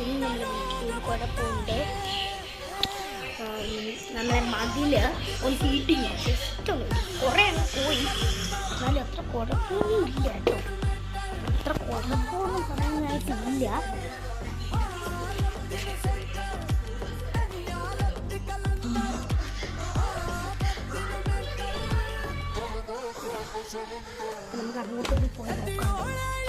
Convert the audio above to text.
ഇനി നമ്മൾ വീട്ടിൽ കുഴപ്പമുണ്ട്. നമ്മളെ മതിൽ ഒന്ന് ഹീറ്റിങ് ജസ്റ്റ് കുറേ പോയി, എന്നാലും അത്ര കുഴപ്പമൊന്നും ഇല്ല കേട്ടോ. അത്ര കുഴപ്പമൊന്നും പറയാനായിട്ടില്ല. നമുക്ക് അങ്ങോട്ടൊന്ന് പോയി നോക്കാം.